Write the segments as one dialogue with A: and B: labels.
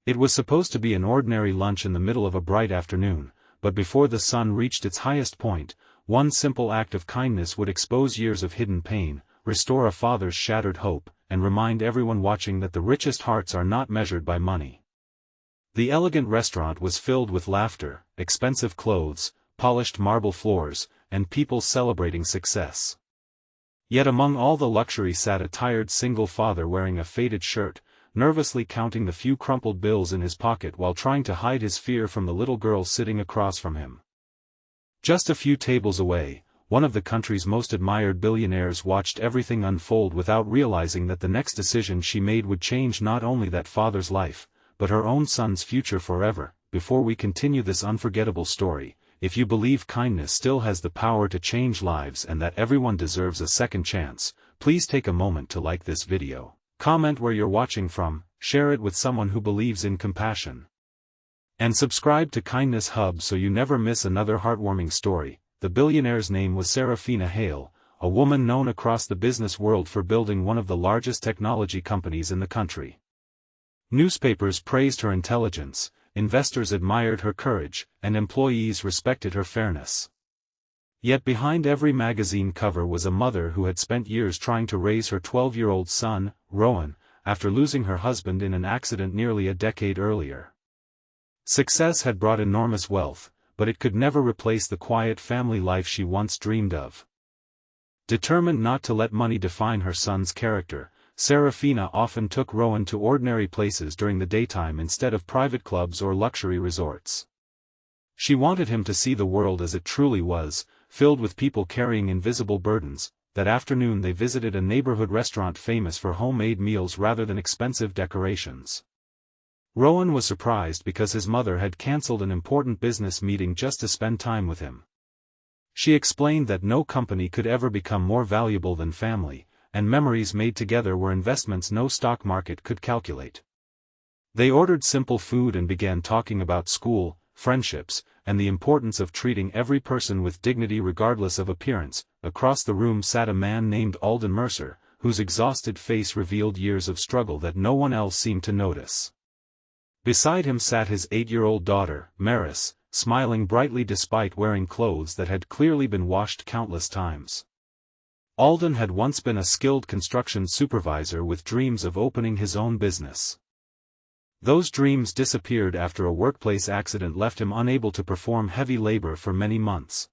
A: It was supposed to be an ordinary lunch in the middle of a bright afternoon, but before the sun reached its highest point, one simple act of kindness would expose years of hidden pain, restore a father's shattered hope, and remind everyone watching that the richest hearts are not measured by money. The elegant restaurant was filled with laughter, expensive clothes, polished marble floors, and people celebrating success. Yet among all the luxury sat a tired single father wearing a faded shirt, nervously counting the few crumpled bills in his pocket while trying to hide his fear from the little girl sitting across from him. Just a few tables away, one of the country's most admired billionaires watched everything unfold without realizing that the next decision she made would change not only that father's life, but her own son's future forever. Before we continue this unforgettable story, if you believe kindness still has the power to change lives and that everyone deserves a second chance, please take a moment to like this video, comment where you're watching from, share it with someone who believes in compassion, and subscribe to Kindness Hub so you never miss another heartwarming story. The billionaire's name was Serafina Hale, a woman known across the business world for building one of the largest technology companies in the country. Newspapers praised her intelligence, investors admired her courage, and employees respected her fairness. Yet behind every magazine cover was a mother who had spent years trying to raise her 12-year-old son, Rowan, after losing her husband in an accident nearly a decade earlier. Success had brought enormous wealth, but it could never replace the quiet family life she once dreamed of. Determined not to let money define her son's character, Serafina often took Rowan to ordinary places during the daytime instead of private clubs or luxury resorts. She wanted him to see the world as it truly was, filled with people carrying invisible burdens. That afternoon they visited a neighborhood restaurant famous for homemade meals rather than expensive decorations. Rowan was surprised because his mother had cancelled an important business meeting just to spend time with him. She explained that no company could ever become more valuable than family, and memories made together were investments no stock market could calculate. They ordered simple food and began talking about school, friendships, and the importance of treating every person with dignity regardless of appearance. Across the room sat a man named Alden Mercer, whose exhausted face revealed years of struggle that no one else seemed to notice. Beside him sat his 8-year-old daughter, Maris, smiling brightly despite wearing clothes that had clearly been washed countless times. Alden had once been a skilled construction supervisor with dreams of opening his own business. Those dreams disappeared after a workplace accident left him unable to perform heavy labor for many months.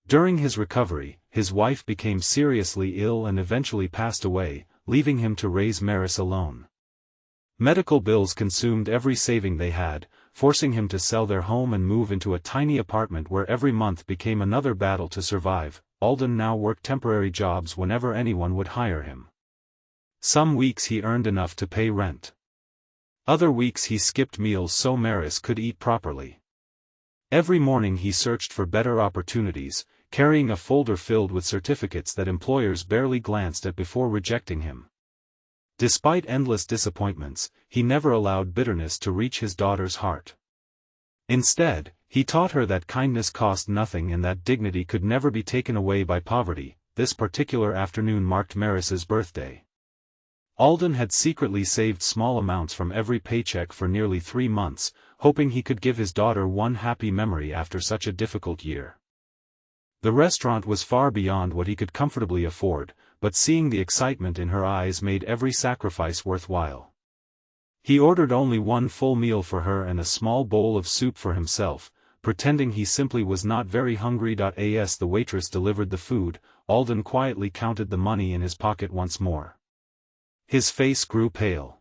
A: During his recovery, his wife became seriously ill and eventually passed away, leaving him to raise Maris alone. Medical bills consumed every saving they had, forcing him to sell their home and move into a tiny apartment where every month became another battle to survive. Alden now worked temporary jobs whenever anyone would hire him. Some weeks he earned enough to pay rent. Other weeks he skipped meals so Maris could eat properly. Every morning he searched for better opportunities, carrying a folder filled with certificates that employers barely glanced at before rejecting him. Despite endless disappointments, he never allowed bitterness to reach his daughter's heart. Instead, he taught her that kindness cost nothing and that dignity could never be taken away by poverty. This particular afternoon marked Maris's birthday. Alden had secretly saved small amounts from every paycheck for nearly 3 months, hoping he could give his daughter one happy memory after such a difficult year. The restaurant was far beyond what he could comfortably afford, but seeing the excitement in her eyes made every sacrifice worthwhile. He ordered only one full meal for her and a small bowl of soup for himself, pretending he simply was not very hungry. As the waitress delivered the food, Alden quietly counted the money in his pocket once more. His face grew pale.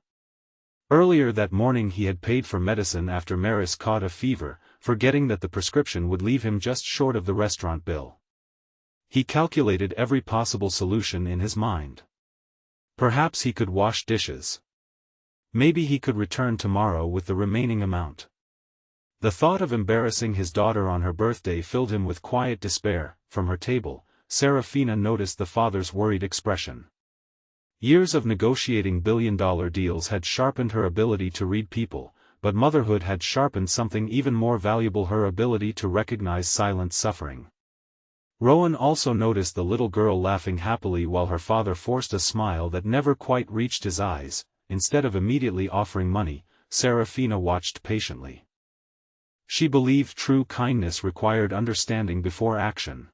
A: Earlier that morning he had paid for medicine after Maris caught a fever, forgetting that the prescription would leave him just short of the restaurant bill. He calculated every possible solution in his mind. Perhaps he could wash dishes. Maybe he could return tomorrow with the remaining amount. The thought of embarrassing his daughter on her birthday filled him with quiet despair. From her table, Serafina noticed the father's worried expression. Years of negotiating billion-dollar deals had sharpened her ability to read people, but motherhood had sharpened something even more valuable: her ability to recognize silent suffering. Rowan also noticed the little girl laughing happily while her father forced a smile that never quite reached his eyes. Instead of immediately offering money, Serafina watched patiently. She believed true kindness required understanding before action.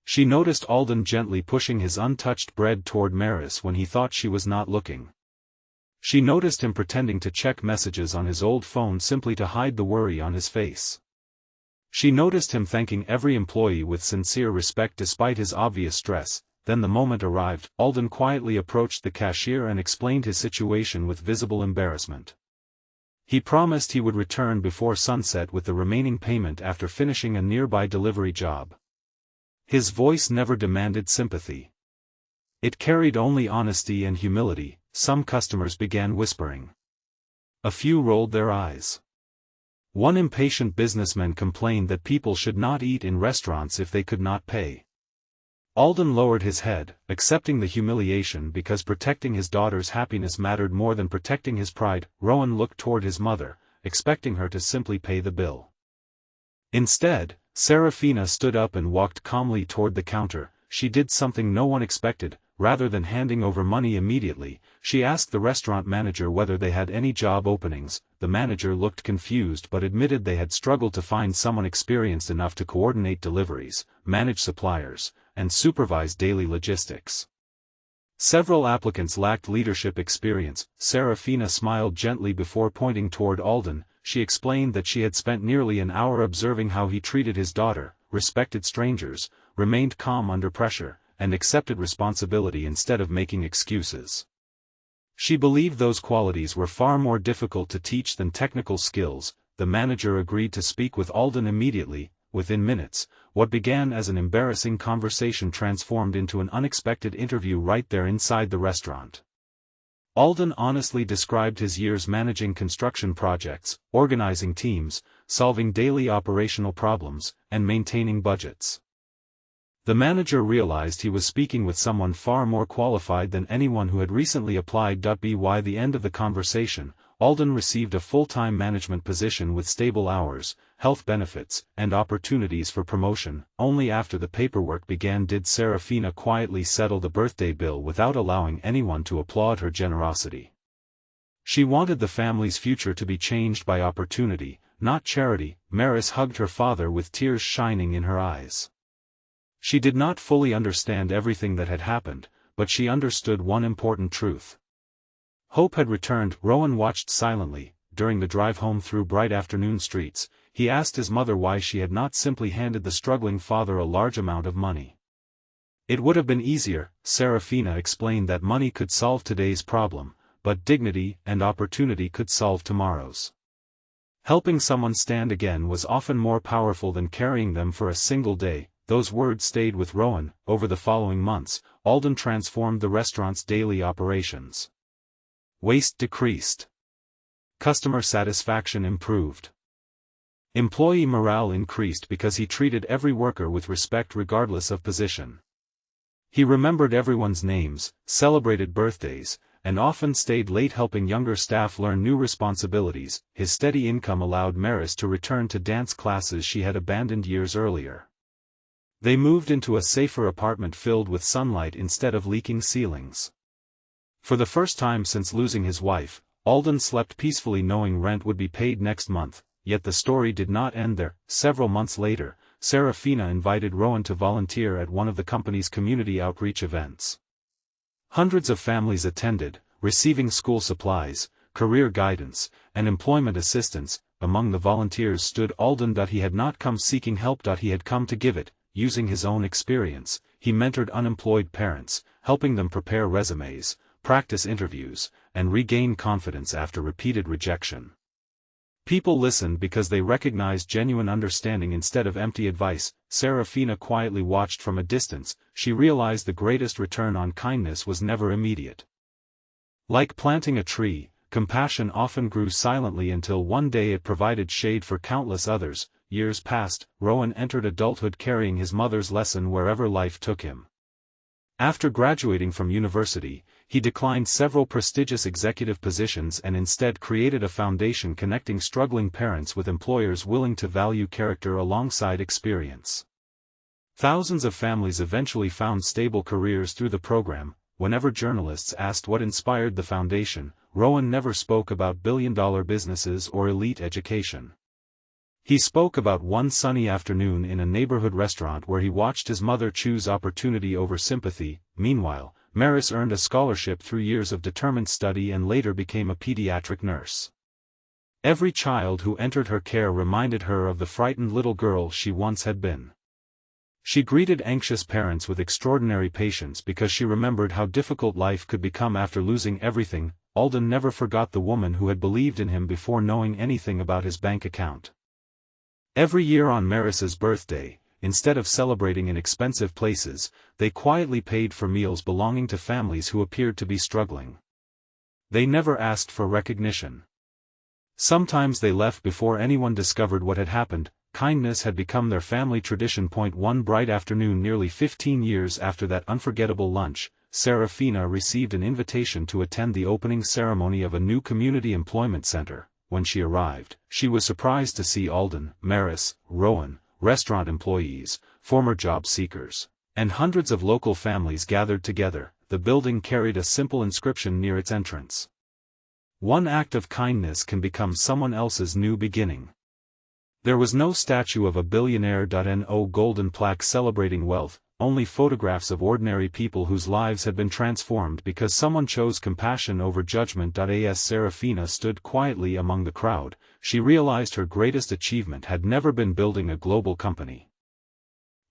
A: She noticed Alden gently pushing his untouched bread toward Maris when he thought she was not looking. She noticed him pretending to check messages on his old phone simply to hide the worry on his face. She noticed him thanking every employee with sincere respect despite his obvious stress. Then the moment arrived. Alden quietly approached the cashier and explained his situation with visible embarrassment. He promised he would return before sunset with the remaining payment after finishing a nearby delivery job. His voice never demanded sympathy. It carried only honesty and humility. Some customers began whispering. A few rolled their eyes. One impatient businessman complained that people should not eat in restaurants if they could not pay. Alden lowered his head, accepting the humiliation because protecting his daughter's happiness mattered more than protecting his pride. Rowan looked toward his mother, expecting her to simply pay the bill. Instead, Serafina stood up and walked calmly toward the counter. She did something no one expected. Rather than handing over money immediately, she asked the restaurant manager whether they had any job openings. The manager looked confused but admitted they had struggled to find someone experienced enough to coordinate deliveries, manage suppliers, and supervise daily logistics. Several applicants lacked leadership experience. Serafina smiled gently before pointing toward Alden. She explained that she had spent nearly an hour observing how he treated his daughter, respected strangers, remained calm under pressure, and accepted responsibility instead of making excuses. She believed those qualities were far more difficult to teach than technical skills. The manager agreed to speak with Alden immediately. Within minutes, what began as an embarrassing conversation transformed into an unexpected interview right there inside the restaurant. Alden honestly described his years managing construction projects, organizing teams, solving daily operational problems, and maintaining budgets. The manager realized he was speaking with someone far more qualified than anyone who had recently applied. By the end of the conversation, Alden received a full-time management position with stable hours, health benefits, and opportunities for promotion. Only after the paperwork began did Serafina quietly settle the birthday bill without allowing anyone to applaud her generosity. She wanted the family's future to be changed by opportunity, not charity. Maris hugged her father with tears shining in her eyes. She did not fully understand everything that had happened, but she understood one important truth. Hope had returned. Rowan watched silently. During the drive home through bright afternoon streets, he asked his mother why she had not simply handed the struggling father a large amount of money. It would have been easier. Serafina explained that money could solve today's problem, but dignity and opportunity could solve tomorrow's. Helping someone stand again was often more powerful than carrying them for a single day. Those words stayed with Rowan. Over the following months, Alden transformed the restaurant's daily operations. Waste decreased. Customer satisfaction improved. Employee morale increased because he treated every worker with respect regardless of position. He remembered everyone's names, celebrated birthdays, and often stayed late helping younger staff learn new responsibilities. His steady income allowed Maris to return to dance classes she had abandoned years earlier. They moved into a safer apartment filled with sunlight instead of leaking ceilings. For the first time since losing his wife, Alden slept peacefully knowing rent would be paid next month. Yet the story did not end there. Several months later, Serafina invited Rowan to volunteer at one of the company's community outreach events. Hundreds of families attended, receiving school supplies, career guidance, and employment assistance. Among the volunteers stood Alden. He had not come seeking help. He had come to give it. Using his own experience, he mentored unemployed parents, helping them prepare resumes, practice interviews, and regain confidence after repeated rejection. People listened because they recognized genuine understanding instead of empty advice. Serafina quietly watched from a distance. She realized the greatest return on kindness was never immediate. Like planting a tree, compassion often grew silently until one day it provided shade for countless others. Years passed. Rowan entered adulthood carrying his mother's lesson wherever life took him. After graduating from university, he declined several prestigious executive positions and instead created a foundation connecting struggling parents with employers willing to value character alongside experience. Thousands of families eventually found stable careers through the program. Whenever journalists asked what inspired the foundation, Rowan never spoke about billion-dollar businesses or elite education. He spoke about one sunny afternoon in a neighborhood restaurant where he watched his mother choose opportunity over sympathy. Meanwhile, Maris earned a scholarship through years of determined study and later became a pediatric nurse. Every child who entered her care reminded her of the frightened little girl she once had been. She greeted anxious parents with extraordinary patience because she remembered how difficult life could become after losing everything. Alden never forgot the woman who had believed in him before knowing anything about his bank account. Every year on Maris's birthday, instead of celebrating in expensive places, they quietly paid for meals belonging to families who appeared to be struggling. They never asked for recognition. Sometimes they left before anyone discovered what had happened. Kindness had become their family tradition. One bright afternoon nearly 15 years after that unforgettable lunch, Serafina received an invitation to attend the opening ceremony of a new community employment center. When she arrived, she was surprised to see Alden, Maris, Rowan, restaurant employees, former job seekers, and hundreds of local families gathered together. The building carried a simple inscription near its entrance. One act of kindness can become someone else's new beginning. There was no statue of a billionaire. No golden plaque celebrating wealth, only photographs of ordinary people whose lives had been transformed because someone chose compassion over judgment. As Serafina stood quietly among the crowd, she realized her greatest achievement had never been building a global company.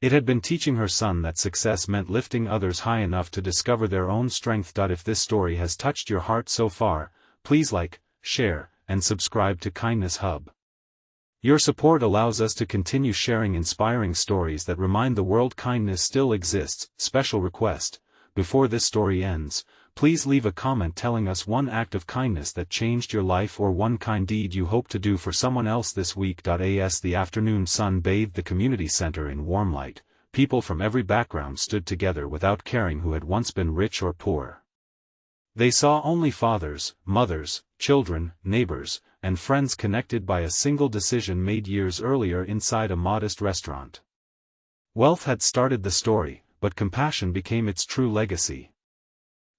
A: It had been teaching her son that success meant lifting others high enough to discover their own strength. If this story has touched your heart so far, please like, share, and subscribe to Kindness Hub. Your support allows us to continue sharing inspiring stories that remind the world kindness still exists. Special request: before this story ends, please leave a comment telling us one act of kindness that changed your life or one kind deed you hope to do for someone else this week. As the afternoon sun bathed the community center in warm light, people from every background stood together without caring who had once been rich or poor. They saw only fathers, mothers, children, neighbors, and friends connected by a single decision made years earlier inside a modest restaurant. Wealth had started the story, but compassion became its true legacy.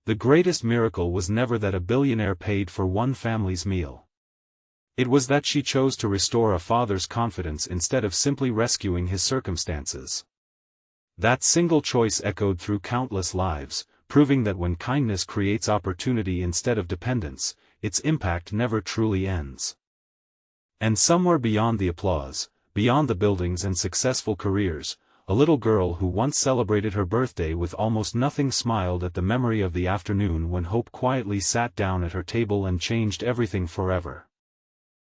A: The greatest miracle was never that a billionaire paid for one family's meal. It was that she chose to restore a father's confidence instead of simply rescuing his circumstances. That single choice echoed through countless lives, proving that when kindness creates opportunity instead of dependence, its impact never truly ends. And somewhere beyond the applause, beyond the buildings and successful careers, a little girl who once celebrated her birthday with almost nothing smiled at the memory of the afternoon when hope quietly sat down at her table and changed everything forever.